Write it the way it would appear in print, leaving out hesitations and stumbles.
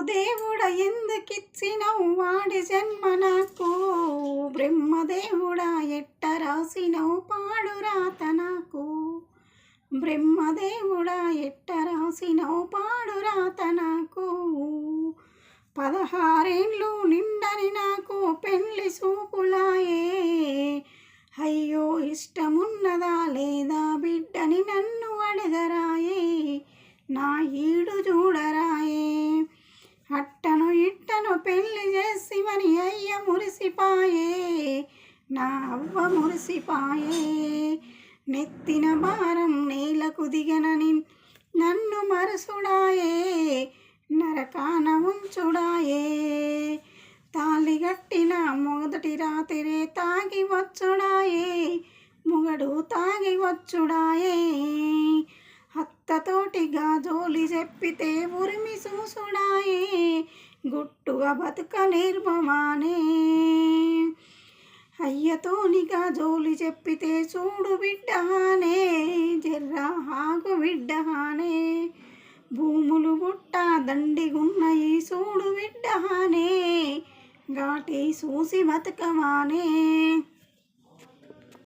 దేవుడ ఎందుకిచ్చినవు వాడి జన్మ నాకు, బ్రహ్మదేవుడా ఎట్ట రాసినవు పాడు రాత నాకు, బ్రహ్మదేవుడా ఎట్ట రాసినవు పాడు రాత నాకు. 16 నిండని నాకు పెళ్లి సూపులాయే, అయ్యో ఇష్టమున్నదా లేదా బిడ్డని నన్ను అడగరాయే, నా ఈడు చూడరాయే. అట్టను ఇట్టను పెళ్లి చేసివని అయ్య మురిసిపాయే, నా అవ్వ మురిసిపాయే. నెత్తిన భారం నేలకు దిగనని నన్ను మరుసుడాయే, నరకాన ఉంచుడాయే. తాళిగట్టిన మొదటి రాత్రే తాగి వచ్చుడాయే, మొగడు తాగి వచ్చుడాయే. అత్తతోటిగా జోలి చెప్పితే ఉరిమి చూసుడాయే, గుట్టుగా బతుక నిర్మమానే. అయ్యతోనిగా జోలి చెప్పితే చూడు బిడ్డహానే, జర్రా ఆగు బిడ్డహానే. భూములు గుట్ట దండిగున్నయి చూడు బిడ్డహానే, ఘాటి చూసి బతుకమానే.